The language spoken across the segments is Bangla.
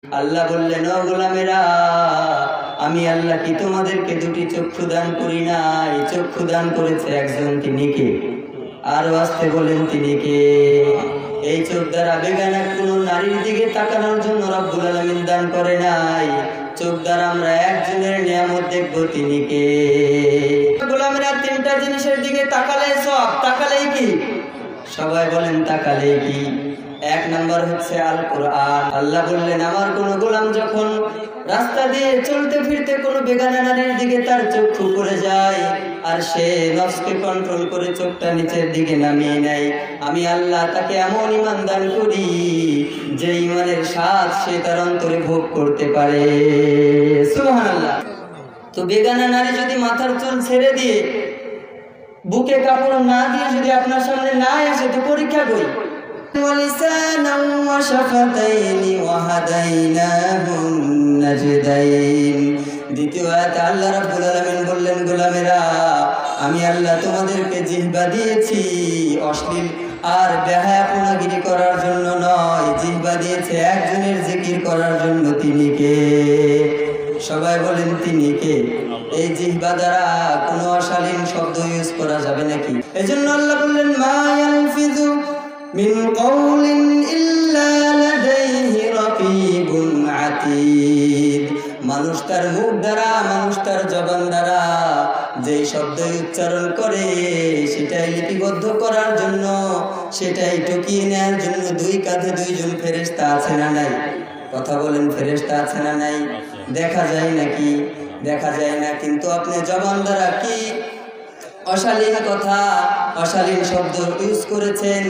আল্লাহ বললেন, ও গোলামেরা, আমি আল্লাহ কি তোমাদেরকে দুটি চক্ষু দান করি নাই? চক্ষু দান করেছে একজন, তিনি কে? আরো আসতে বলেন, তিনি কে? এই চোখ দ্বারা বেগানা কোনো নারীর দিকে তাকানোর জন্য রব্বুল আলামিন দান করে নাই। চোখ দ্বারা আমরা একজনের নিয়ামত দেখবো, তিনি কে? গোলামেরা তিনটা জিনিসের দিকে তাকালে সব, তাকালেই কি? সবাই বলেন, তাকালেই কি? এক নম্বর হচ্ছে আল কোরআন। আল্লাহ বললেন, আমার কোন গোলাম যখন রাস্তা দিয়ে চলতে ফিরতে কোনো বেগানা নারীর দিকে তার চক্ষু পড়ে যায় আর সে নফসকে কন্ট্রোল করে চোখটা নিচের দিকে নামিয়ে নেয়, আমি আল্লাহ তাকে এমন ঈমান দান করি যে ঈমানের স্বাদ সে তার অন্তরে ভোগ করতে পারে। সুবহানাল্লাহ। তো বেগানা নারী যদি মাথার চুল ছেড়ে দিয়ে বুকে কাপড় না দিয়ে যদি আপনার সামনে না আসে, তো পরীক্ষা করি। ولسانا وشفتين وهديناه النجدين। দ্বিতীয় আয়াতে আল্লাহ রাব্বুল আলামিন বললেন, গোলামেরা, আমি আল্লাহ তোমাদেরকে জিহ্বা দিয়েছি অশ্লীল আর বেহায়াপনাগিরি করার জন্য নয়, জিহ্বা দিয়েছে একজনের জিকির করার জন্য, তিনি কে? সবাই বলেন, তিনি কে? এই জিহ্বা দ্বারা কোনো অশালীন শব্দ ইউজ করা যাবে নাকি? এজন্য আল্লাহ বললেন, মা ইয়ালফিযু মিন কওলিন ইল্লা লাদাইহি রাকীবুন আতীদ। মানুষ তার মুখ দ্বারা, মানুষ তার জবান দ্বারা যেই শব্দ উচ্চারণ করে সেটাই লিপিবদ্ধ করার জন্য, সেটাই টুকিয়ে নেওয়ার জন্য দুই কাঁধে দুইজন ফেরেশতা আছে না নাই? কথা বলেন, ফেরেশতা আছে না নাই? দেখা যায় নাকি? দেখা যায় না। কিন্তু আপনি জবান দ্বারা কি অশালীন কথা, অশালীন শব্দ ইউজ করেছেন,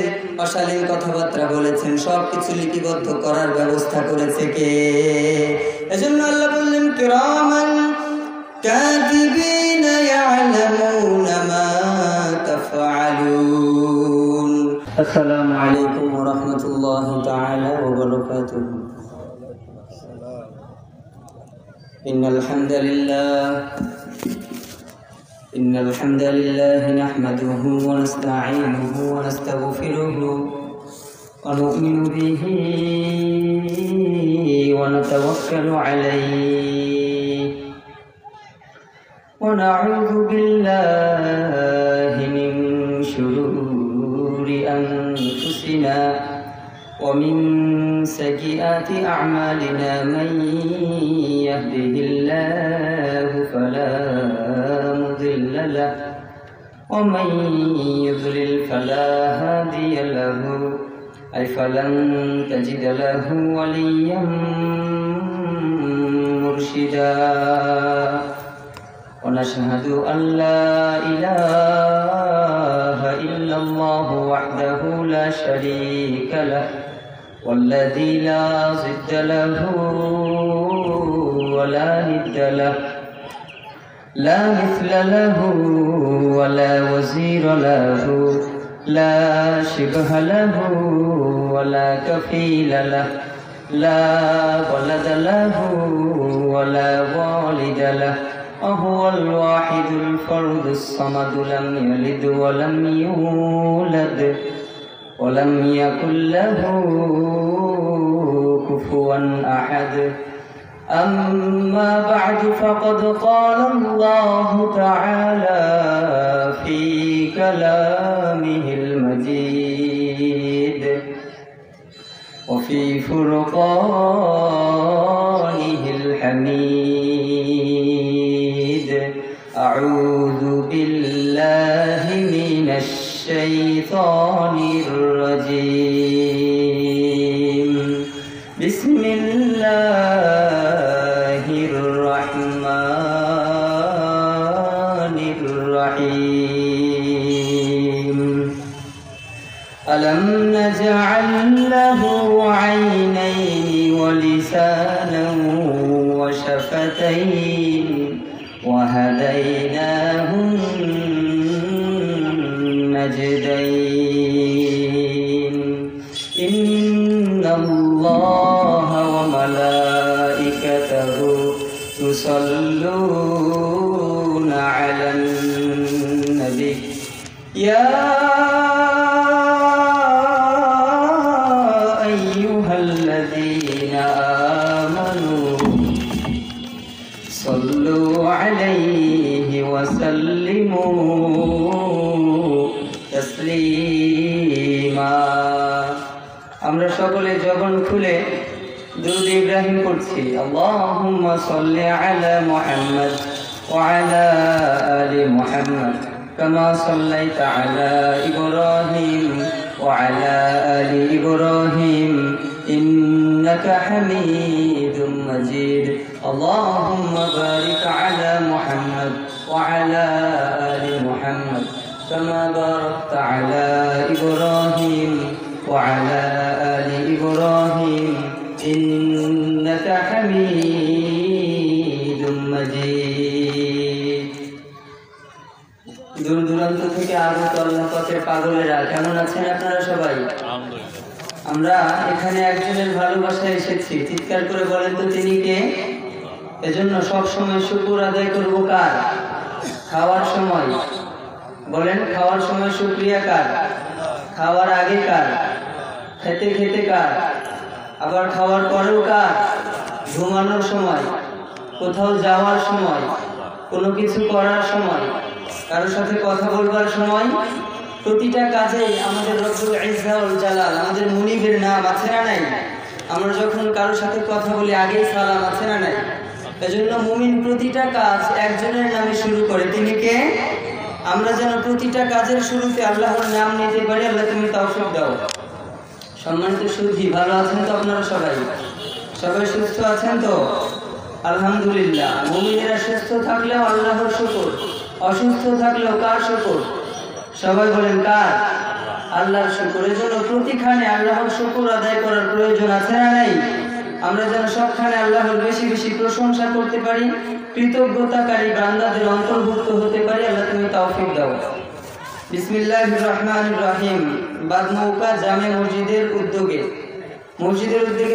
অশালীন কথাবার্তা বলেছেন, সবকিছু লিপিবদ্ধ করার ব্যবস্থা করেছে কে? এজন্য আল্লাহ বললেন, কিরামান কাতিবিনা ইয়ালামুনা মা তাফআলুন। আসসালামু আলাইকুম ওয়া রাহমাতুল্লাহি তাআলা ওয়া বারাকাতুহু। ইন্নাল হামদালিল্লাহ নাহমাদুহু ওয়া নাস্তাঈনুহু ওয়া নাস্তাগফিরুহু ওয়া নু'মিনু বিহি ওয়া নাতাওয়াক্কালু আলাইহি ওয়া না'উযু বিল্লাহি মিন শুরুরি আনফুসিনা ওয়া মিন সাইয়্যাতি আ'মালিনা মান ইয়াহদিহিল্লাহু ফালা মুদিল্লা লাহু ওয়া মান ইউদ্লিল ফালা হাদিয়া লাহু আই ফালান তাজিদা লাহু ওয়ালিয়্যান মুরশিদা। ওয়া নাশহাদু আন লা ইলাহা ইল্লাল্লাহু ওয়াহদাহু লা শারীকা লাহু والذي لا ضد له ولا ند له لا مثل له ولا وزير له لا شبه له ولا كفيل له لا ولد له ولا والد له وهو الواحد الفرد الصمد لم يلد ولم يولد ولم يكن له كفوا أحد. أما بعد فقد قال الله تعالى في كلامه المجيد وفي فرقانه الحميد. أعوذ بالله من الشيطان الرجيم. بسم الله الرحمن الرحيم. ألم نجعل له عينين ولسانا وشفتين وهديناه النجدين. إن الله وملائكته يصلون على النبي يا أيها الذين آمنوا صلوا عليه وسلموا تسليما আমরা সকলে জবান খুলে দুরূদ ইব্রাহিম পড়ছি আল্লাহুম্মা সাল্লি আলা মুহাম্মদ ওয়া আলা আলি মুহাম্মদ কামা সাল্লাইতা আলা ইব্রাহিম ওয়া আলা আলি ইব্রাহিম ইন্নাকা হামিদুম মাজিদ আল্লাহুম্মা বারিক আলা মুহাম্মদ ওয়া আলা আলি মুহাম্মদ কামা বারাকতা আলা ইব্রাহিম وعلى آل إبراهيم إنك حميد مجيد দূর দূরান্ত থেকে আগত আল্লাহ পাকের পাগলেরা কেমন আছেন আপনারা সবাই? আমরা এখানে একজনের ভালোবাসায় এসেছি, চিৎকার করে বলেন তো তিনি কে? এজন্য সব সময় শুকর আদায় করব কার? খাওয়ার সময় বলেন, খাওয়ার সময় শুকরিয়া কার? খাওয়ার আগে কার? খেতে খেতে কার? আবার খাওয়ার পরেও কার? ঘুমানোর সময়, কোথাও যাওয়ার সময়, কোনো কিছু করার সময়, কারোর সাথে কথা বলবার সময়, প্রতিটা কাজে আমাদের রব্বুল ইজ্জা ওয়াল জালাল, আমাদের মুনিবের নাম আছে না নাই? আমরা যখন কারোর সাথে কথা বলি আগেই সালাম আছে না নাই? এজন্য মুমিন প্রতিটা কাজ একজনের নামে শুরু করে, তিনি কে? আমরা যেন প্রতিটা কাজের শুরুতে আল্লাহর নাম নিতে পারি। আল্লাহ তুমি তৌফিক দাও। সম্মানিত সুধী, ভালো আছেন তো আপনারা সবাই? সবাই সুস্থ আছেন তো? আলহামদুলিল্লাহ। মুমিনেরা সুস্থ থাকলেও আল্লাহর শুকর, অসুস্থ থাকলেও কার শুকর? সবাই বলেন কার? আল্লাহর শুকর। এজন্য প্রতিখানে আল্লাহর শুকর আদায় করার প্রয়োজন আছে না নাই? আমরা যেন সবখানে আল্লাহর বেশি বেশি প্রশংসা করতে পারি, কৃতজ্ঞতাকারী বান্দাদের অন্তর্ভুক্ত হতে পারি। আল্লাহ তুমি তৌফিক দাও। বিসমিল্লাহির রহমানির রহিম। বাদনৌকা জামে মসজিদের উদ্যোগে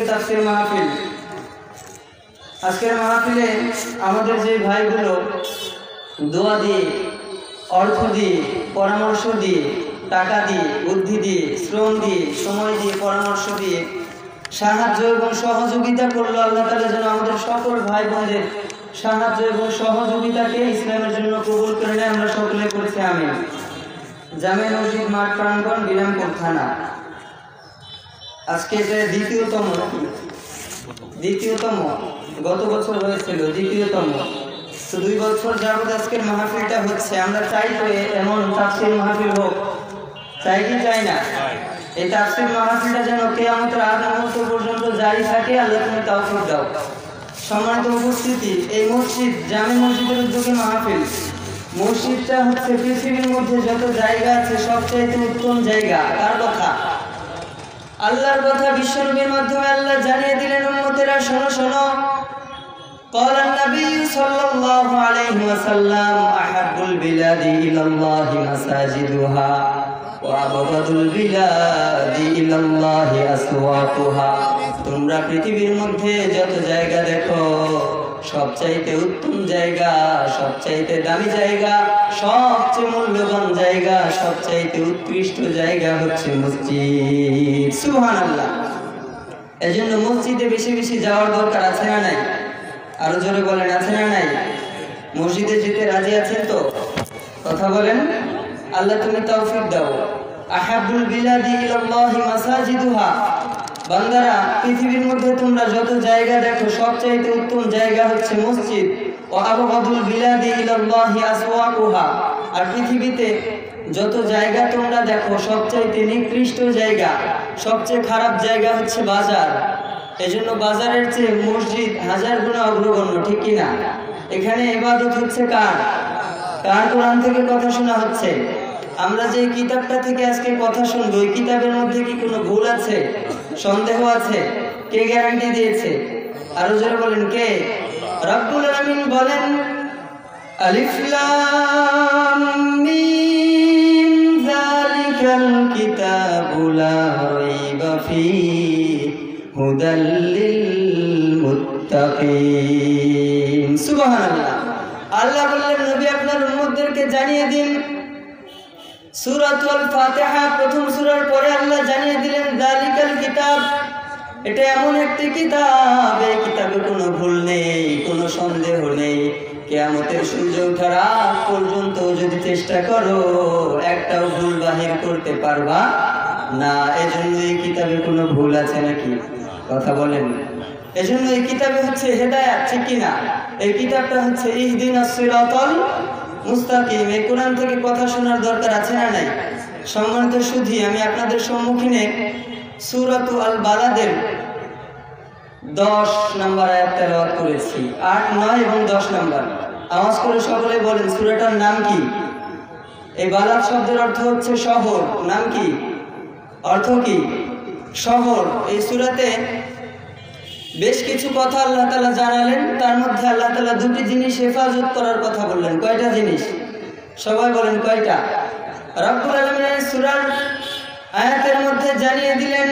তাফসীর মাহফিল। আজকের মাহফিলে আমাদের যে ভাইগুলো দোয়া দিয়ে, অর্থ দিয়ে, পরামর্শ দিয়ে, টাকা দিয়ে, বুদ্ধি দিয়ে, শ্রম দিয়ে, সময় দিয়ে, পরামর্শ দিয়ে সাহায্য এবং সহযোগিতা করলো, আল্লাহ তাআলা যেন আমাদের সকল ভাই বোনদের সাহায্য এবং সহযোগিতাকে ইসলামের জন্য কবুল করে নেয়। আমরা সকলে করছি আমিন। জামে মসজিদ মাঠ প্রাঙ্গণ, বিরামপুর থানা। আজকে এটা দ্বিতীয়তম, গত বছর হয়েছিল দ্বিতীয়তম। তো 2 বছর যাবত আজকের মাহফিলটা হচ্ছে। আমরা চাই তো এমন তাফসীর মাহফিল হোক, চাই কি চাই না? এই তাফসীর মাহফিলটা যেন কিয়ামতের আগ মুহূর্ত পর্যন্ত জারি থাকে। আল্লাহ তুমি তৌফিক দাও। সম্মানিত উপস্থিতি, এই মসজিদ জামে মসজিদের উদ্যোগে মাহফিল। মসজিদটা হচ্ছে পৃথিবীর মধ্যে যত জায়গা আছে সবচাইতে উত্তম জায়গা। কার কথা? আল্লাহর কথা। বিশ্বনবীর মাধ্যমে আল্লাহ জানিয়ে দিলেন, উম্মতেরা শোনো শোনো। قال النبي صلى الله عليه وسلم أحب البلاد إلى الله مساجدها وأبغض البلاد إلى الله أسواقها। তোমরা পৃথিবীর মধ্যে যত জায়গা দেখো সবচাইতে উত্তম জায়গা, সবচাইতে দামি জায়গা, সবচেয়ে মূল্যবান জায়গা, সবচাইতে উৎকৃষ্ট জায়গা হচ্ছে মসজিদ। সুবহানাল্লাহ। এজন্য মসজিদে বেশি বেশি যাওয়ার দরকার আছে না নাই? আরো জোরে বলেন, আছে না নাই? মসজিদে যেতে রাজি আছেন তো? কথা বলেন। আল্লাহ তুমি তৌফিক দাও। আহাবুল বিলাদি ইলাল্লাহি মাসাজিদুহা। বান্দারা, পৃথিবীর মধ্যে তোমরা যত জায়গা দেখো সবচাইতে উত্তম জায়গা হচ্ছে মসজিদ। ও আবগাদুল বিলাদি ইলাল্লাহি আসওয়াকুহা। আর পৃথিবীতে যত জায়গা তোমরা দেখো সবচাইতে নিকৃষ্ট জায়গা, সবচেয়ে খারাপ জায়গা হচ্ছে বাজার। এজন্য বাজারের চেয়ে মসজিদ 1000 গুণ অগ্রগণ্য, ঠিক কিনা? এখানে ইবাদত হচ্ছে কার? কোরআন থেকে কথা শোনা হচ্ছে। আমরা যে কিতাবটা থেকে আজকে কথা শুনবো, ওই কিতাবের মধ্যে কি কোনো ভুল আছে, সন্দেহ আছে? কে গ্যারান্টি দিয়েছে? আরো জোরে বলেন, কে? রব্বুল আলামিন বলেন, আলিফ লাম মিম যালিকাল কিতাবু লা রাইবা ফীহি হুদাল লিল মুত্তাকিন। সুবহানাল্লাহ। আল্লাহ বললেন, নবী আপনার উম্মতদেরকে জানিয়ে দিন। সূরাতুল ফাতিহা প্রথম সূরার পরে আল্লাহ জানিয়ে দিলেন, যালিকাল কিতাব, এটা এমন একটি কিতাব, এই কিতাবে যদি চেষ্টা করো একটাও ভুল বাহির করতে পারবা না। এজন্য এই কিতাবে কোনো ভুল আছে নাকি? কথা বলেন। এজন্য এই কিতাবে হচ্ছে হেদায়েত, ঠিক কিনা? এই কিতাবটা হচ্ছে ইহদিনাস সিরাতাল মুস্তাকিম। এই কোরআন থেকে কথা শোনার দরকার আছে না নাই? সম্মানিত সুধী, আমি আপনাদের সম্মুখীনে সূরাতুল আল বালাদের 10 নম্বর আয়াত তেলাওয়াত করেছি। 8, 9 এবং 10 নম্বর আওয়াজ করে সকলে বলেন সূরাটার নাম কি? এই বালাদ শব্দের অর্থ হচ্ছে শহর। নাম কি? অর্থ কি? শহর। এই সূরাতে বেশ কিছু কথা আল্লাহ তাআলা জানালেন। তার মধ্যে আল্লাহ তাআলা দুটি জিনিস হেফাজত করার কথা বললেন। কয়টা জিনিস? সবাই বলেন কয়টা? রব্বুল আলামিন এই সূরার আয়াতের মধ্যে জানিয়ে দিলেন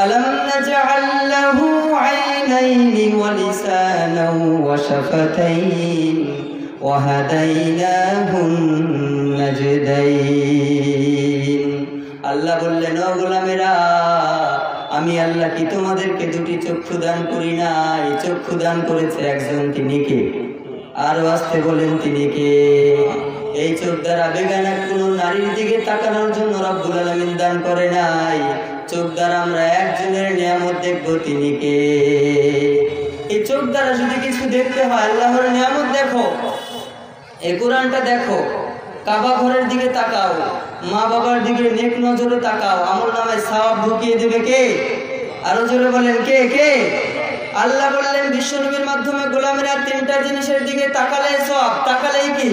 আলাম নাজআল লাহু আইনাইনি ওয়া লিসানান ওয়া শাফাতাইন ওয়া হাদাইনাহুন নাজদাইন। আল্লাহ বললেন, ও গোলামেরা, আমি আল্লাহ কি তোমাদেরকে দুটি চক্ষু দান করি নাই? চক্ষু দান করেছে একজন, তিনি কে? আরো আসতে বলেন তিনি কে? এই চোখ দ্বারা বেগানা কোনো নারীর দিকে তাকানোর জন্য রব্বুল আলামিন দান করে নাই। চোখ দ্বারা আমরা একজনের নিয়ামত দেখবো, তিনি কে? এই চোখ দ্বারা যদি কিছু দেখতে হয়, আল্লাহর নিয়ামত দেখো, এই কোরআনটা দেখো, কাবা ঘরের দিকে তাকাও, মা বাবার দিকে নেক নজরে তাকাও, আমলনামায় সওয়াব ঢুকিয়ে দেবে কে? আরো জোরে বলেন কে? কে? আল্লাহ বললেন বিশ্বনবীর মাধ্যমে গোলামেরা তিনটা জিনিসের দিকে তাকালেই সওয়াব। তাকালেই কি?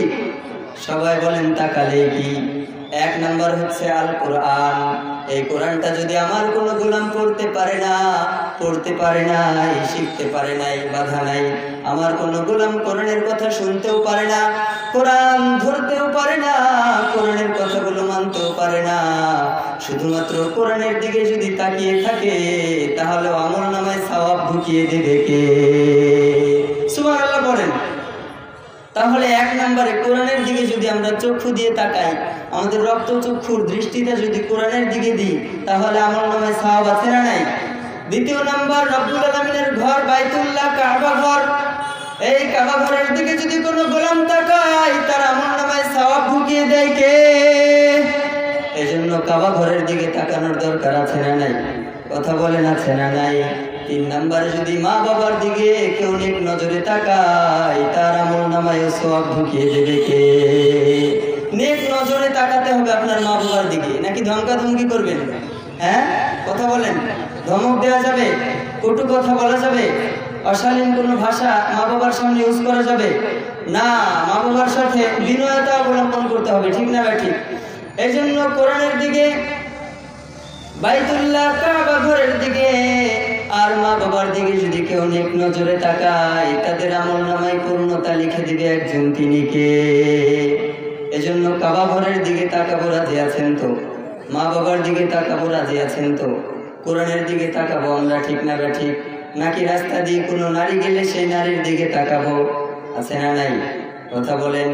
সবাই বলেন তাকালেই কি? 1 নম্বর হচ্ছে আল কোরআন। এই কোরআনটা যদি আমার কোনো গোলাম পড়তে পারে না, শিখতে পারে নাই, বাধা নাই। আমার কোনো গোলাম কোরআনের কথা শুনতেও পারে না, কোরআন ধরতেও পারে না, কোরআনের কথাগুলো মানতেও পারে না, শুধুমাত্র কোরআনের দিকে যদি তাকিয়ে থাকে, তাহলে আমলনামায় সওয়াব ঢুকিয়ে দেবে কে? সুবহানাল্লাহ বলেন। তাহলে 1 নম্বরে কোরআনের দিকে যদি আমরা চক্ষু দিয়ে তাকাই, আমাদের রক্ত চক্ষুর দৃষ্টিটা যদি কোরআনের দিকে দিই, তাহলে আমলনামায় সওয়াব আছে না নাই? 2 নম্বর, রব্বুল আলামিনের ঘর বাইতুল্লাহ, কাবা ঘর। এই কাবা ঘরের দিকে যদি কোনো গোলাম তাকায়, তার আমলনামায় সওয়াব ঢুকিয়ে দেয় কে? এজন্য কাবা ঘরের দিকে তাকানোর দরকার আছে না নাই? কথা বলেন আছে না নাই? 3 নম্বরে যদি মা বাবার দিকে কেউ নেক নজরে তাকায়, তার আমলনামায় সওয়াব ঢুকিয়ে দেবে কে? নেক নজরে তাকাতে হবে আপনার মা বাবার দিকে, নাকি ধমকাধমকি করবেন? হ্যাঁ, কথা বলেন। ধমক দেওয়া যাবে? কটু কথা বলা যাবে? অশালীন কোনো ভাষা মা বাবার সামনে ইউজ করা যাবে না। মা বাবার সাথে বিনয়তা অবলম্বন করতে হবে, ঠিক না ঠিক? এই জন্য কোরআনের দিকে, বাইতুল্লাহ, কাবা ঘরের দিকে আর মা বাবার দিকে যদি কেউ নেক নজরে তাকায়, তাদের আমলনামায় পূর্ণতা লিখে দিবে একজন, তিনি কে? এজন্য কাবা ঘরের দিকে তাকাবো, রাজি আছেন তো? মা বাবার দিকে তাকাবো, রাজি আছেন তো? কোরআনের দিকে তাকাবো আমরা, ঠিক না ঠিক? নাকি রাস্তা দিয়ে কোনো নারী গেলে সেই নারীর দিকে তাকাবো? আছে না নাই? কথা বলেন।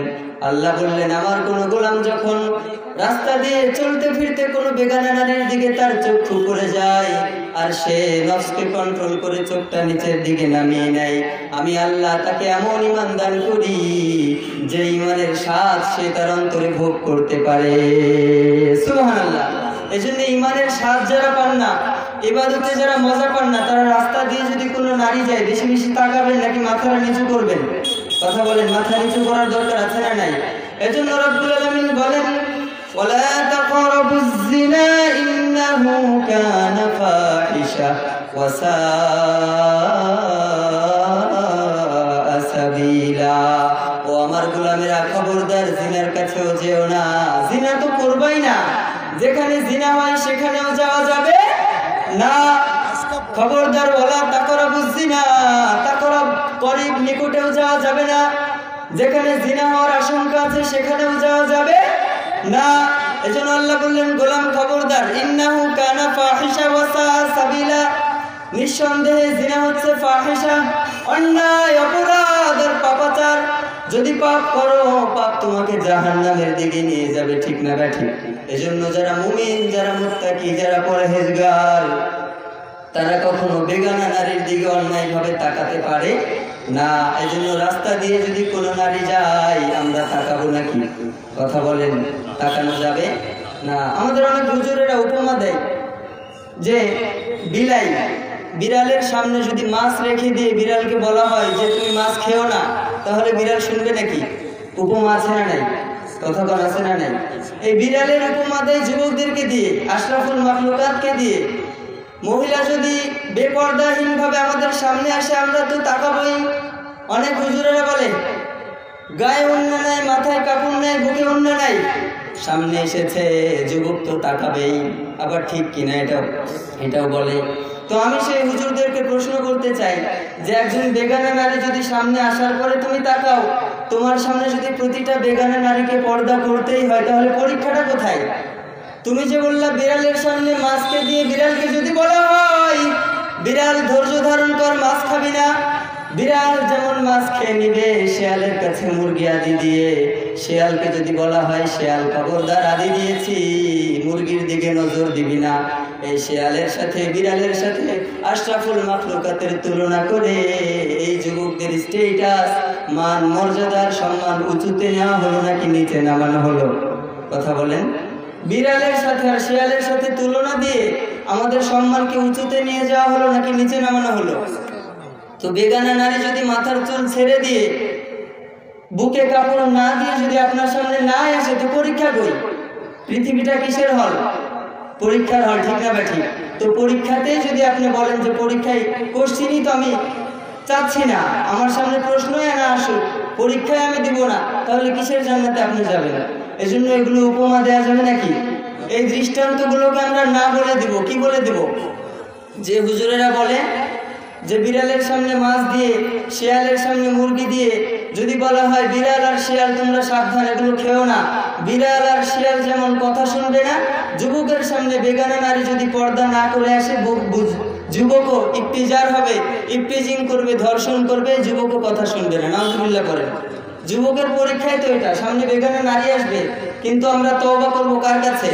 আল্লাহ বললেন, আমার কোন গোলাম যখন রাস্তা দিয়ে চলতে ফিরতে কোনো বেগানা নারীর দিকে তার চক্ষু পড়ে যায়, আর সে নফসকে কন্ট্রোল করে চোখটা নিচের দিকে নামিয়ে নেয়, আমি আল্লাহ তাকে এমন ঈমান দান করি যে ঈমানের স্বাদ সে তার অন্তরে ভোগ করতে পারে। সুবহানাল্লাহ। এজন্য ঈমানের স্বাদ যারা পান না, ইবাদতে যারা মজা পান না, তারা রাস্তা দিয়ে যদি কোনো নারী যায়, বেশি বেশি তাকাবেন নাকি মাথাটা নিচু করবেন? কথা বলেন। মাথা নিচু করার দরকার আছে না নাই? এজন্য রব্বুল আলামিন বলেন, ওয়ালা তাকরাবুজ জিনা ইন্নাহু কানা ফাহিশা ওয়া সাআ সাবিলা। ও আমার গোলামেরা, খবরদার জিনার কাছেও যেও না। জিনা তো করবাই না, যেখানে জিনা হয় সেখানেও যাওয়া যাবে না। খবরদার, ওয়ালা তাকরাবুজ জিনা, তাকরাব করিব, নিকটেও যাওয়া যাবে না। যেখানে জিনা হওয়ার আশঙ্কা আছে সেখানেও যাওয়া যাবে না। এজন্য আল্লাহ বললেন, গোলাম খবরদার, ইন্নাহু কানা ফাহিশা ওয়া সাআ সাবিলা, নিঃসন্দেহে জিনা হচ্ছে ফাহিশা, অন্যায়, অপরাধ আর পাপাচার। যদি পাপ করো, পাপ তোমাকে জাহান্নামের দিকে নিয়ে যাবে, ঠিক না ঠিক? এজন্য যারা মুমিন, যারা মুত্তাকি, যারা পরহেজগার, তারা কখনো বেগানা নারীর দিকে অন্যায় ভাবে তাকাতে পারে না। এজন্য রাস্তা দিয়ে যদি কোনো নারী যায়, আমরা তাকাবো নাকি? কথা বলেন, তাকানো যাবে না। আমাদের অনেক হুজুরেরা উপমা দেয় যে বিড়ালের সামনে যদি মাছ রেখে দিয়ে বিড়ালকে বলা হয় যে তুমি মাছ খেও না, তাহলে বিড়াল শুনবে নাকি? উপমা আছে না নাই? কথা বলা আছে না নাই? এই বিড়ালের উপমা দেয় যুবকদেরকে দিয়ে, আশরাফুল মাখলুকাতকে দিয়ে। মহিলা যদি বেপর্দাহীন ভাবে আমাদের সামনে আসে, আমরা তো তাকাবই। অনেক হুজুরেরা বলে গায়ে ওড়না নাই, মাথায় কাপড় নাই, বুকে ওড়না নাই, সামনে এসেছে যুবক তো তাকাবেই। আবার ঠিক কিনা এটাও বলে। তো আমি সেই হুজুরদেরকে প্রশ্ন করতে চাই যে একজন বেগানা নারী যদি সামনে আসার পরে তুমি তাকাও, তোমার সামনে যদি প্রতিটা বেগানা নারীকে পর্দা করতেই হয়, তাহলে পরীক্ষাটা কোথায়? তুমি যে বললা বিড়ালের সামনে মাছকে দিয়ে, বিড়ালকে যদি বলা হয় বিড়াল ধৈর্য ধারণ কর, মাছ খাবি না, বিড়াল যেমন মাছ খেয়ে নিবে, শেয়ালের কাছে মুরগি আদি দিয়ে, শেয়ালকে যদি বলা হয় শেয়াল খবরদার আদি দিয়েছি, মুরগির দিকে নজর দিবি না, এই শেয়ালের সাথে বিড়ালের সাথে আশরাফুল মাখলুকাতের তুলনা করে এই যুবকদের স্টেটাস, মান, মর্যাদার, সম্মান উঁচুতে নেওয়া হলো নাকি নিচে নামানো হলো? কথা বলেন। বিড়ালের সাথে আর শেয়ালের সাথে তুলনা দিয়ে আমাদের সম্মানকে উঁচুতে নিয়ে যাওয়া হলো নাকি নিচে নামানো হলো? তো বেগানা নারী যদি মাথার চুল ছেড়ে দিয়ে, বুকে কাপড় না দিয়ে যদি আপনার সামনে না আসে, তো পরীক্ষা কই? পৃথিবীটা কিসের হল? পরীক্ষার হল, ঠিক না ব্যাঠিক? তো পরীক্ষাতে যদি আপনি বলেন যে পরীক্ষায় কোশ্চিনই তো আমি চাচ্ছি না, আমার সামনে প্রশ্নই না আসুক, পরীক্ষায় আমি দিব না, তাহলে কিসের জান্নাতে আপনি যাবেন? এই জন্য এগুলো উপমা দেওয়া যাবে নাকি? এই দৃষ্টান্তগুলোকে আমরা না বলে দিব, কি বলে দিব? যে হুজুরেরা বলে যে বিড়ালের সামনে মাছ দিয়ে, শেয়ালের সামনে মুরগি দিয়ে যদি বলা হয় বিড়াল আর শিয়াল তোমরা সাবধান, এগুলো খেও না, বিড়াল আর শিয়াল যেমন কথা শুনবে না, যুবকের সামনে বেগানা নারী যদি পর্দা না করে আসে, যুবকও ইফতিজার হবে, ইফতিজিং করবে, ধর্ষণ করবে, যুবকও কথা শুনবে না। নাউজুবিল্লাহ করেন। যুবকের পরীক্ষায় তো এটা, সামনে বেগানা নারী আসবে, কিন্তু আমরা তওবা করব কার কাছে?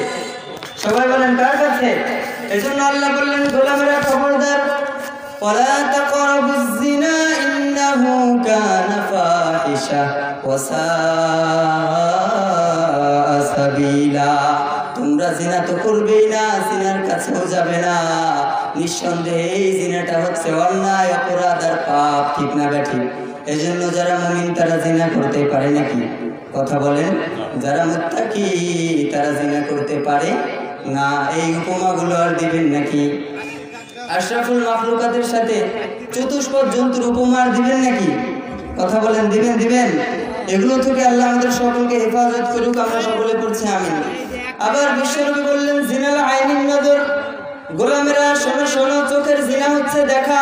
সবাই বলেন কার কাছে? এজন্য আল্লাহ বললেন গোলামেরা খবরদার, ওয়ালা তাকরাবুজ জিনা ইন্নাহু কানা ফাহিশা ওয়া সাআ সাবিলা। তোমরা জিনা তো করবেই না, জিনার কাছেও যাবে না, নিঃসন্দেহে এই জিনাটা হচ্ছে অন্যায়, অপরাধ আর পাপ, ঠিক না ব্যাঠিক? এজন্য যারা মুমিন তারা জিনা করতে পারে নাকি? কথা বলেন। যারা মুত্তাকি তারা জিনা করতে পারে না। এই উপমাগুলো আর দিবেন নাকি? আশরাফুল মাখলুকাতের সাথে চতুষ্পদ জন্তুর উপমার দিবেন নাকি? কথা বলেন, দিবেন? এগুলো থেকে আল্লাহ আমাদের সকলকে হেফাজত করুক, আমরা সকলে পড়ছি আমিন। আবার বিশ্বনবী বললেন জিনাল আইনিন নজর, গোলামেরা শোনো, চোখের জিনা হচ্ছে দেখা।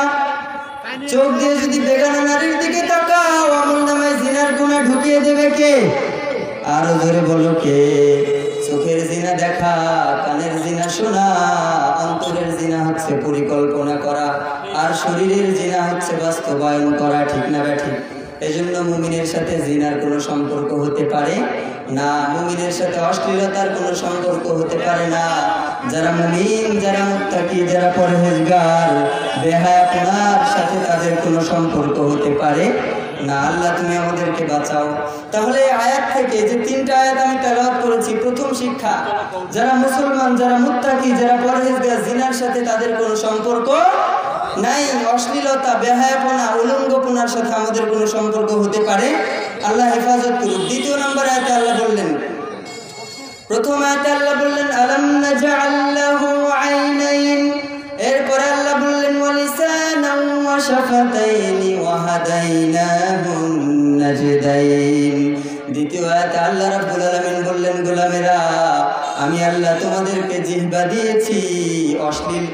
চোখ দিয়ে যদি বেগানা নারীর দিকে তাকাও, আমলনামায় জিনার গুনাহ ঢুকিয়ে দেবে কে? আরো জোরে বলো কে? চোখের জিনা দেখা, কানের জিনা শোনা, অন্তরের জিনা হচ্ছে পরিকল্পনা করা, আর শরীরের জিনা হচ্ছে বাস্তবায়ন করা, ঠিক না ব্যাঠিক? এজন্য মুমিনের সাথে জিনার কোনো সম্পর্ক হতে পারে না, মুমিনের সাথে অশ্লীলতার কোনো সম্পর্ক হতে পারে না। যারা মুমিন, যারা মুত্তাকি, যারা পরহেজগার, বেহায়াপনার সাথে তাদের কোনো সম্পর্ক হতে পারে না। আল্লাহ তুমি আমাদেরকে বাঁচাও। তাহলে আয়াত থেকে যে তিনটা আয়াত আমি তেলাওয়াত করেছি, প্রথম শিক্ষা, যারা মুসলমান, যারা মুত্তাকি, যারা পরহেজগার, জিনার সাথে তাদের কোনো সম্পর্ক নাই। অশ্লীলতা, বেহায়াপনা, উলঙ্গপনার সাথে আমাদের কোনো সম্পর্ক হতে পারে, আল্লাহ হেফাজত করুক। দ্বিতীয় নম্বর আয়াতে আল্লাহ বললেন, প্রথম আয়াতে আল্লাহ বললেন আলাম নাজআল লাহু আইনাইন, এরপরে আল্লাহ বললেন ওয়া লিসানান ওয়া শাফাতাইনি ওয়া হাদাইনাহুন নাজদাইন। দ্বিতীয় আয়াতে আল্লাহ রাব্বুল আলামিন বললেন গোলামেরা, আমি আল্লাহ তোমাদেরকে জিহ্বা দিয়েছি অশ্লীল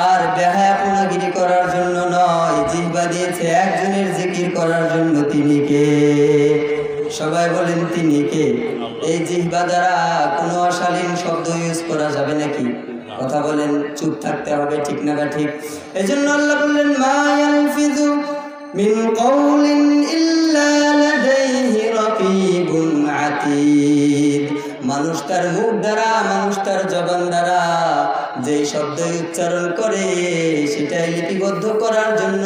আর বেহায়াপনাগিরি করার জন্য নয়, জিহ্বা দিয়েছে একজনের জিকির করার জন্য। তিনি কে? সবাই বলেন তিনি কে? এই জিহ্বা দ্বারা কোনো অশালীন শব্দ ইউজ করা যাবে নাকি? কথা বলেন, চুপ থাকতে হবে, ঠিক না ঠিক? এজন্য আল্লাহ বললেন মা ইয়ালফিযু মিন কওলিন ইল্লা লাদাইহি রাকিবুন আতীদ। মানুষ তার মুখ দ্বারা, মানুষ তার জবান দ্বারা যে শব্দ উচ্চারণ করে সেটাই লিপিবদ্ধ করার জন্য,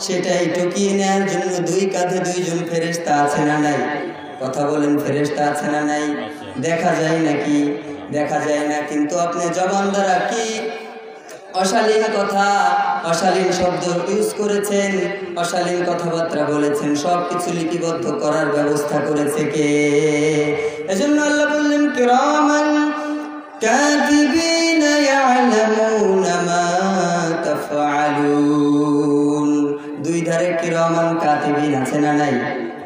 সেটাই টুকিয়ে নেওয়ার জন্য দুই কাঁধে দুইজন ফেরেশতা আছে না নাই? কথা বলেন, ফেরেশতা আছে না নাই? দেখা যায় নাকি? দেখা যায় না, কিন্তু আপনি জবান দ্বারা কি অশালীন কথা, অশালীন শব্দ ইউজ করেছেন, অশালীন কথাবার্তা বলেছেন, সবকিছু লিপিবদ্ধ করার ব্যবস্থা করেছে কে? এজন্য আল্লাহ বললেন কিরামান কাতিবিনা ইয়ালামুনা মা তাফআলুন। দুই ধারে কিরামান কাতিবিন আছে না নাই?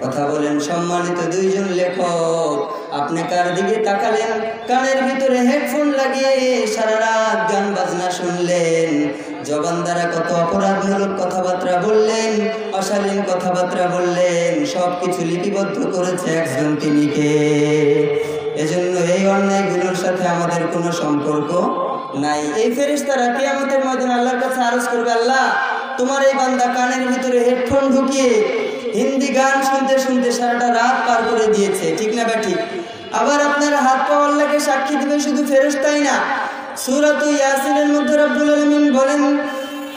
কথা বলেন। সম্মানিত দুইজন লেখক, আপনি কার দিকে তাকালেন? কানের ভিতরে হেডফোন লাগিয়ে সারা রাত গান বাজনা শুনলেন, জবান দ্বারা কত অপরাধমূলক কথাবার্তা বললেন, অশালীন কথাবার্তা বললেন, সবকিছু লিপিবদ্ধ করেছে একজন, তিনি কে? এজন্য এই অন্যায়গুলোর সাথে আমাদের কোনো সম্পর্ক নাই। এই ফেরেশতারা কিয়ামতের ময়দানে আল্লাহর কাছে আরজ করবে, আল্লাহ তোমার এই বান্দা কানের ভিতরে হেডফোন ঢুকিয়ে হিন্দি গান শুনতে শুনতে সারাটা রাত পার করে দিয়েছে, ঠিক না ব্যাঠিক? আবার আপনার হাত পা আল্লাহকে সাক্ষী দিবে, শুধু ফেরেশতাই না। সূরাত ইয়াসিনের মধ্যে রব্বুল আলামিন বলেন,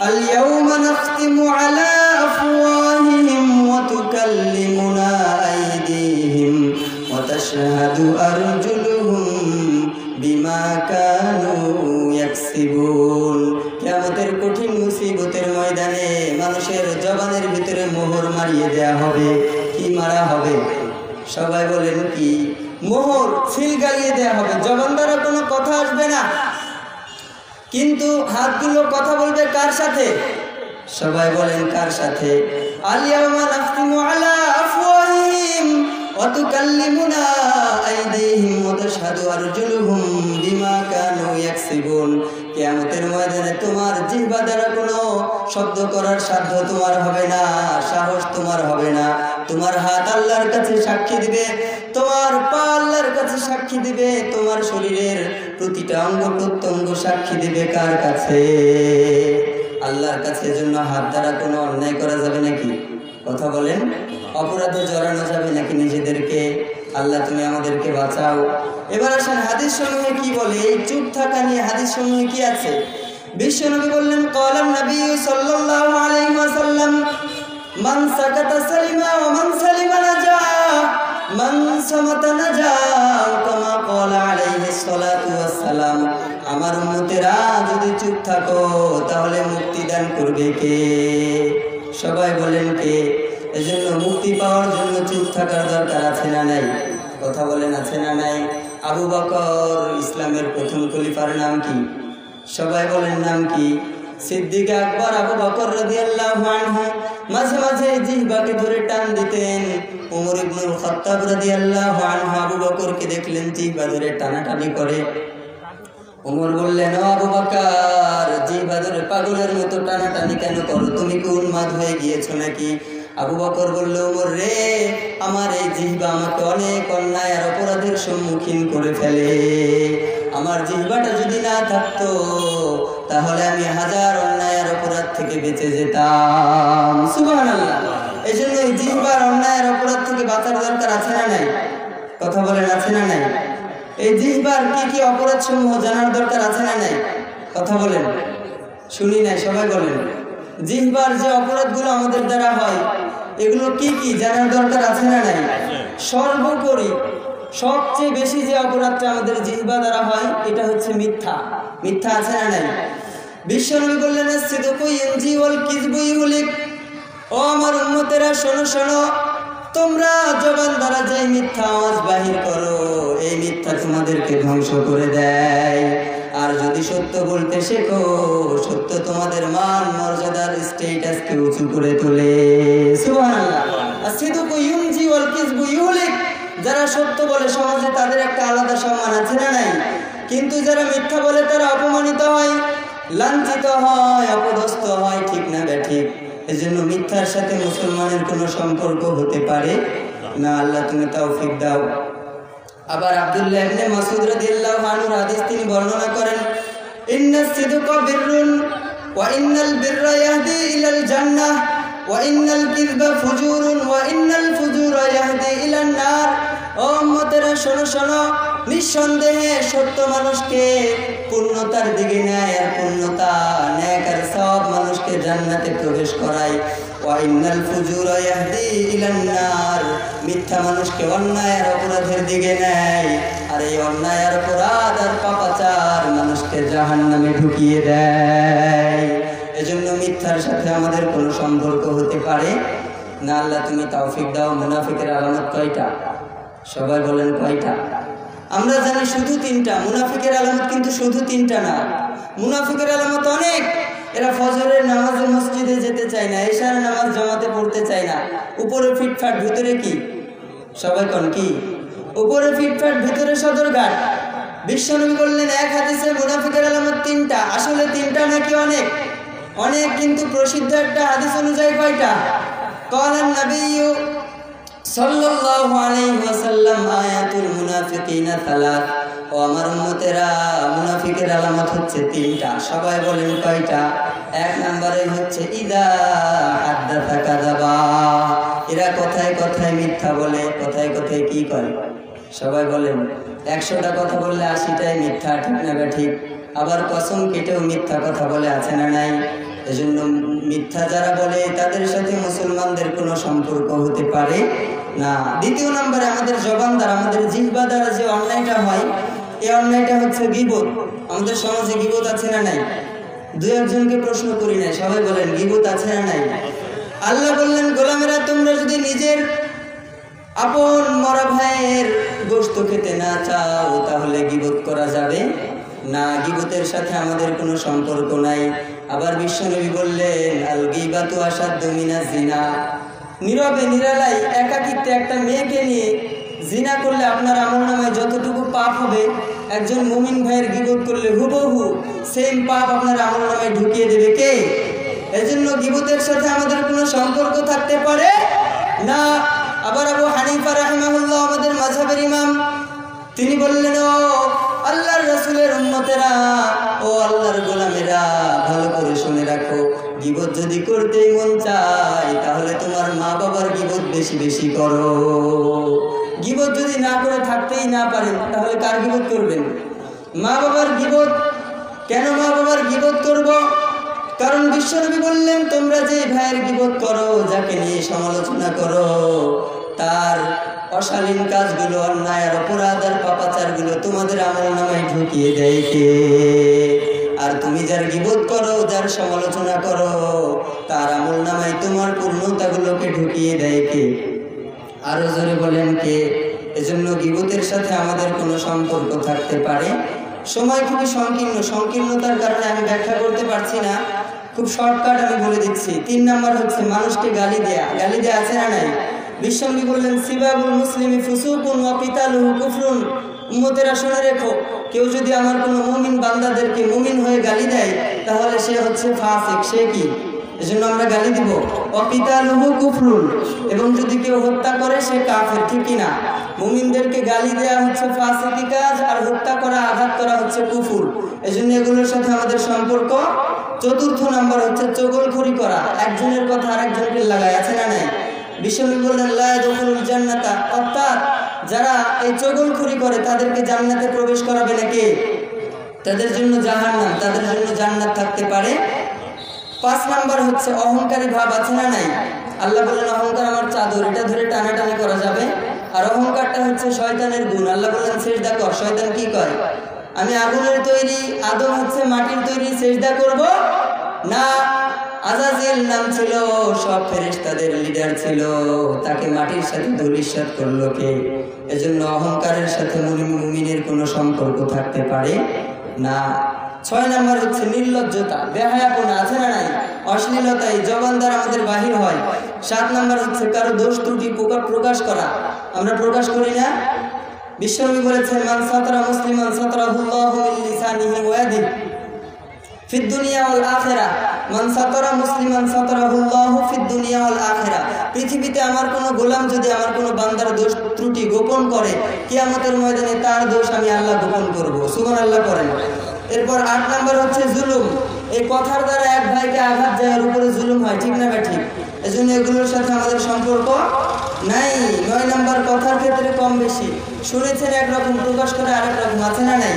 আল ইয়াউমা নাখতিমু আলা আফওয়াহিহিম ওয়া তুকাল্লিমুনা আইদিহিম ওয়া তাশহাদু আরজুলুহুম বিমা কানু ইয়াকসিবুন। কিয়ামতের কঠিন মুসিবতের ময়দানে মানুষের জবানের ভিতরে মোহর মারিয়ে দেয়া হবে। কি মারা হবে? সবাই বলেন কি? মোহর, সিল গালিয়ে দেয়া হবে। জবান দ্বারা কোনো কথা আসবে না, কিন্তু হাতগুলো কথা বলবে কার সাথে? সবাই বলেন কার সাথে? আল ইয়াউমা নাখতিমু আলা আফওয়াহিহিম ওয়া তুকাল্লিমুনা আইদিহিম ওয়া তাশহাদু আরজুলুহুম বিমা কানু ইয়াকসিবুন। কিয়ামতের ময়দানে তোমার জিহ্বা দ্বারা কোনো শব্দ করার সাধ্য তোমার হবে না, সাহস তোমার হবে না। তোমার হাত আল্লাহর কাছে সাক্ষী দিবে, তোমার পা আল্লাহর কাছে সাক্ষী দিবে, তোমার শরীরের প্রতিটা অঙ্গ প্রত্যঙ্গ সাক্ষী দিবে কার কাছে? আল্লাহর কাছে। এজন্য হাত দ্বারা কোনো অন্যায় করা যাবে নাকি? কথা বলেন। অপরাধে জড়ানো যাবে নাকি নিজেদেরকে? আল্লাহ তুমি আমাদেরকে বাঁচাও। এবার আসেন হাদিস সমূহে কি বলে। এই চুপ থাকা নিয়ে হাদিস সমূহে কি আছে? বিশ্বনবী বললেন, ক্বালান নবী সাল্লাল্লাহু আলাইহি ওয়াসাল্লাম, মান সাকাতা সালিমা ওয়া মান সালিমা নাজা, মান সামাতা নাজা, কামা ক্বালা আলাইহিস সালাতু ওয়াস সালাম। আমার উম্মতেরা যদি চুপ থাকো তাহলে মুক্তি দান করবে কে? সবাই বলেন কে? এজন্য মুক্তি পাওয়ার জন্য চুপ থাকার দরকার আছে না নাই? কথা বলেন আছে না নাই? আবু বকর ইসলামের প্রথম খলিফার নাম কি? সবাই বলেন নাম কি? সিদ্দিক আকবর আবু বকর রাদিয়াল্লাহু আনহু মাঝে মাঝে জিহ্বাকে ধরে টান দিতেন। ওমর ইবনুল খাত্তাব রাদিয়াল্লাহু আনহু আবু বকরকে দেখলেন জিহ্বা ধরে টানাটানি করে। ওমর বললেন, ও আবু বকর, জিহ্বা ধরে পাগলের মতো টানাটানি কেন করো? তুমি কি উন্মাদ হয়ে গিয়েছো নাকি? আবু বকর বলল, ওমর রে, আমার এই জিহ্বা আমাকে অনেক অন্যায় আর অপরাধের সম্মুখীন করে ফেলে। আমার জিহ্বাটা যদি না থাকতো তাহলে আমি হাজার অন্যায় আর অপরাধ থেকে বেঁচে যেতাম। সুবহানাল্লাহ। এই জন্য এই জিহ্বার অন্যায় আর অপরাধ থেকে বাঁচার দরকার আছে না নাই? কথা বলেন আছে না নাই? এই জিহ্বার কি কি অপরাধ সমূহ জানার দরকার আছে না নাই? কথা বলেন। শুনি নাই, সবাই বলেন। জিহ্বার যে অপরাধগুলো আমাদের দ্বারা হয় এগুলো কি কি জানার দরকার আছে না নাই? সর্বোপরি সবচেয়ে বেশি যে অপরাধটা আমাদের জিহ্বা দ্বারা হয় এটা হচ্ছে মিথ্যা। মিথ্যা আছে না নাই? বিশ্বনবী বললেন, সিদকু ইয়ানজি ওয়াল কিযবু ইউহলিক। ও আমার উম্মতেরা শোনো শোনো, তোমরা জবান দ্বারা যে মিথ্যা আওয়াজ বাহির করো এই মিথ্যা তোমাদেরকে ধ্বংস করে দেয়। আর যদি সত্য বলতে শেখো, সত্য তোমাদের মান মর্যাদার স্ট্যাটাসকে উঁচু করে তোলে। সুবহানাল্লাহ। আসিদকু ইউনজি ওয়াল কিযবু ইউহলিক। যারা সত্য বলে সমাজে তাদের একটা আলাদা সম্মান আছে না নাই? কিন্তু যারা মিথ্যা বলে তারা অপমানিত হয়, লাঞ্ছিত হয়, অপদস্থ হয়, ঠিক না ব্যাঠিক? এজন্য মিথ্যার সাথে মুসলমানের কোনো সম্পর্ক হতে পারে না। আল্লাহ তুমি তৌফিক দাও। আবার আব্দুল্লাহ ইবনে মাসউদ রাদিয়াল্লাহু আনহু হাদিস তিনি বর্ণনা করেন, ইন্নাস সিদকা বিররুন ওয়া ইন্নাল বিররা ইয়াহদি ইলাল জান্নাহ ওয়া ইন্নাল কিযবা ফুজুরুন ওয়া ইন্নাল ফুজুরা ইয়াহদি ইলান নার। ও উম্মতেরা শোনো শোনো, নিঃসন্দেহে সত্য মানুষকে পূর্ণতার দিকে নেয়, আর পূর্ণতা নেক আর সওয়াব মানুষকে জান্নাতে প্রবেশ করায়। ওয়া ইন্নাল ফুজুরা ইয়াহদি ইলান নার, মিথ্যা মানুষকে অন্যায় আর অপরাধের দিকে নেয়, আর এই অন্যায় আর অপরাধ আর পাপাচার মানুষকে জাহান্নামে ঢুকিয়ে দেয়। এজন্য মিথ্যার সাথে আমাদের কোনো সম্পর্ক হতে পারে না। আল্লাহ তুমি তৌফিক দাও। মুনাফিকের আলামত কয়টা? সবাই বলেন কয়টা? আমরা জানি শুধু তিনটা। মুনাফিকের আলামত কিন্তু শুধু তিনটা না, মুনাফিকের আলামত অনেক। এরা ফজরের নামাজে মসজিদে যেতে চায় না, এশার নামাজ জামাতে পড়তে চায় না, উপরে ফিটফাট ভিতরে কি? সবাই কোন কি? উপরে ফিটফাট ভিতরে সদরঘাট। বিশ্বনবী বললেন এক হাদিসে মুনাফিকের আলামত তিনটা। আসলে তিনটা নাকি অনেক? অনেক, কিন্তু প্রসিদ্ধ একটা হাদিস অনুযায়ী কয়টা? ক্বালান নবিয়্যু সাল্লাল্লাহু আলাইহি ওয়াসাল্লাম আয়াতুল মুনাফিকিনা সালাত। ও আমার উম্মতেরা, মুনাফিকের আলামত হচ্ছে তিনটা। সবাই বলেন কয়টা? এক নম্বরে হচ্ছে ইদা হাদাসা কাযাবা, এরা কথায় কথায় মিথ্যা বলে। কথায় কথায় কি করে? সবাই বলেন। 100টা কথা বললে 80টাই মিথ্যা, ঠিক না ঠিক? আবার কসম কেটেও মিথ্যা কথা বলে, আছে না নাই? এজন্য মিথ্যা যারা বলে তাদের সাথে মুসলমানদের কোনো সম্পর্ক হতে পারে না। দ্বিতীয় নম্বরে আমাদের জবান দ্বারা, আমাদের জিহ্বা দ্বারা যে অন্যায়টা হয়, এই অন্যায়টা হচ্ছে গীবত। আমাদের সমাজে গীবত আছে না নাই? দুই একজনকে প্রশ্ন করি নাই, সবাই বলেন গীবত আছে না নাই? আল্লাহ বললেন গোলামেরা, তোমরা যদি নিজের আপন মরা ভাইয়ের গোশত খেতে না চাও তাহলে গীবত করা যাবে না। গীবতের সাথে আমাদের কোনো সম্পর্ক নাই। আবার বিশ্বনবী বললেন আল গীবাতু আশাদ্দু মিনাজ জিনা, নীরবে নিরালায় একাকিত্বে একটা মেয়েকে নিয়ে জিনা করলে আপনার আমলনামায় যতটুকু পাপ হবে, একজন মুমিন ভাইয়ের গীবত করলে হুবহু সেম পাপ আপনার আমলনামায় ঢুকিয়ে দেবে কে? এজন্য গীবতের সাথে আমাদের কোনো সম্পর্ক থাকতে পারে না। আবার আবু হানিফা রাহিমাহুল্লাহ, আমাদের মাযহাবের ইমাম, তিনি বললেন ও আল্লাহর রাসূলের উম্মতেরা, ও আল্লাহর গোলামেরা, ভালো করে শুনে রাখো, গীবত যদি করতেই মন চায় তাহলে তোমার মা বাবার গীবত বেশি বেশি করো। গীবত যদি না করে থাকতেই না পারেন তাহলে কার গীবত করবেন? মা বাবার গীবত। কেন মা বাবার গীবত করব? কারণ বিশ্বনবী বললেন তোমরা যে ভাইয়ের গীবত করো, যাকে নিয়ে সমালোচনা করো, তার অশালীন কাজগুলো, অন্যায় আর অপরাধ আর পাপাচারগুলো তোমাদের আমলনামায় ঢুকিয়ে দেয় কে? আর তুমি যার গীবত করো, যার সমালোচনা করো, তার আমলনামায় তোমার পূর্ণতাগুলোকে ঢুকিয়ে দেয় কে? আরো জোরে বলেন কে? এজন্য গীবতের সাথে আমাদের কোনো সম্পর্ক থাকতে পারে। সময় খুবই সংকীর্ণতার কারণে আমি ব্যাখ্যা করতে পারছি না, খুব শর্টকাট আমি বলে দিচ্ছি। 3 নাম্বার হচ্ছে মানুষকে গালি দেয়া। গালি দেয়া আছে না নাই? বিশ্বনবী বললেন সিবাবুল মুসলিমি ফুসুকুন ওয়া কিতালুহু কুফরুন। উম্মতেরা শুনে রেখো, কেউ যদি আমার কোনো মুমিন বান্দাদেরকে মুমিন হয়ে গালি দেয় তাহলে সে হচ্ছে ফাসিক। সে কি? এজন্য আমরা গালি দিব। ওয়া কিতালুহু কুফরুন, এবং যদি কেউ হত্যা করে সে কাফের, ঠিক কি না? মুমিনদেরকে গালি দেয়া হচ্ছে ফাসিকি কাজ, আর হত্যা করা, আঘাত করা হচ্ছে কুফর। এজন্য এগুলোর সাথে আমাদের সম্পর্ক। 4র্থ নাম্বার হচ্ছে চগলখড়ি করা, একজনের কথা আরেকজনকে লাগায়, আছে না নাই? বিশ্বনবী বললেন লা ইয়াদখুলুল জান্নাতা, অর্থাৎ যারা এই চগলখড়ি করে তাদেরকে জান্নাতে প্রবেশ করাবে না কে? তাদের জন্য জাহান্নাম, তাদের জন্য জান্নাত থাকতে পারে। 5 নাম্বার হচ্ছে অহংকারী ভাব, আছে না নাই? আল্লাহ বললেন অহংকার আমার চাদর, এটা ধরে টানাটানি করা যাবে। আর অহংকারটা হচ্ছে শয়তানের গুণ। আল্লাহ বললেন সিজদা কর। শয়তান কি কয়? আমি আগুনের তৈরি, আদম হচ্ছে মাটির তৈরি, সিজদা করব না। আজাজিল নাম ছিল, সব ফেরেশতাদের লিডার ছিল, তাকে মাটির সাথে ধূলিসাৎ করলো কে? এজন্য অহংকারের সাথে মুমিনের কোনো সম্পর্ক থাকতে পারে না। 6 নাম্বার হচ্ছে নির্লজ্জতা, বেহায়াপনা, আছে না নাই? অশ্লীলতা এই জবান দ্বারা আমাদের বাহির হয়। 7 নাম্বার হচ্ছে কারো দোষ ত্রুটি প্রকাশ করা, আমরা প্রকাশ করি না। বিশ্বনবী বলেছেন মান সাতরা মুসলিমান সাতরাহুল্লাহু মিন লিসানিহি ওয়া ইয়াদিহি ফিদ দুনিয়া ওয়াল আখিরাহ। মান সাতরা মুসলিমান সাতরাহুল্লাহু ফিদ দুনিয়া ওয়াল আখিরাহ। পৃথিবীতে আমার কোনো গোলাম যদি আমার কোনো বান্দার দোষ ত্রুটি গোপন করে, কিয়ামতের ময়দানে তার দোষ আমি আল্লাহ গোপন করব। সুবহানাল্লাহ করেন। এরপর 8 নাম্বার হচ্ছে জুলুম। এই কথার দ্বারা এক ভাইকে আঘাত যায়, এর উপরে জুলুম হয়, ঠিক না ঠিক? এজন্য এগুলোর সাথে আমাদের সম্পর্ক নাই। 9 নাম্বার কথার ক্ষেত্রে কম বেশি শুনেছেন একরকম, প্রকাশ করে আরেক রকম, আছে না নাই?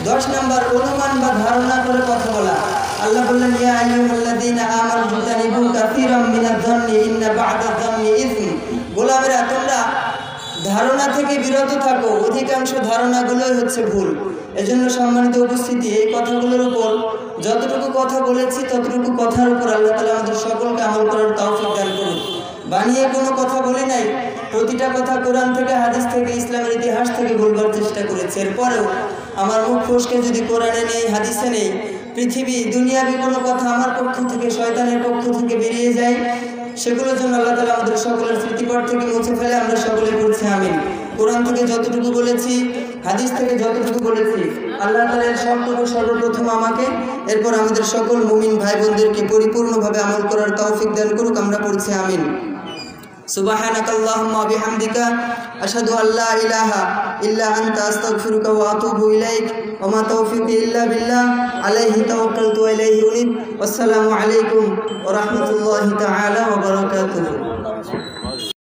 10 নাম্বার অনুমান বা ধারণা করে কথা বলা। আল্লাহ বললেন ইয়া আইয়ুহাল্লাযীনা আমানু ইজতানিবু কাসীরাম মিনায-যন্নি ইন্না বা'দায-যন্নি ইসম। গোলামেরা তোমরা ধারণা থেকে বিরত থাকো, অধিকাংশ ধারণাগুলোই হচ্ছে ভুল। এজন্য সম্মানিত উপস্থিতি, এই কথাগুলোর উপর যতটুকু কথা বলেছি ততটুকু কথার উপর আল্লাহ তাআলা আমাদের সকলকে আমল করার তৌফিক দান করুন। বানিয়ে কোনো কথা বলি নাই, প্রতিটা কথা কোরআন থেকে, হাদিস থেকে, ইসলামের ইতিহাস থেকে বলবার চেষ্টা করেছি। এরপরেও আমার মুখ ফসকে যদি কোরআনে নেই, হাদিসে নেই, পৃথিবী দুনিয়াবি কোনো কথা আমার পক্ষ থেকে, শয়তানের পক্ষ থেকে বেরিয়ে যায়, সেগুলোর জন্য আল্লাহ তাআলা আমাদের সকলের স্মৃতিপট থেকে মুছে ফেলে। আমরা সকলে পড়ছি আমিন। কোরআন থেকে যতটুকু বলেছি, হাদিস থেকে যতটুকু বলেছি, আল্লাহ তাআলা সবটুকু সর্বপ্রথম আমাকে, এরপর আমাদের সকল মুমিন ভাই বোনদেরকে পরিপূর্ণভাবে আমল করার তৌফিক দান করুক। আমরা পড়ছি আমিন। সুবহানাকাল্লাহুম্মা বিহামদিকা আশহাদু আল্লা ইলাহা ইল্লা আনতা আস্তাগফিরুকা ওয়া আতুবু ইলাইক ওয়া মা তাওফীকি ইল্লা বিল্লাহ আলাইহি তাওয়াক্কালতু ওয়া ইলাইহি উনীব। আসসালামু আলাইকুম ওয়া রাহমাতুল্লাহি তাআলা ওয়া বারাকাতুহু।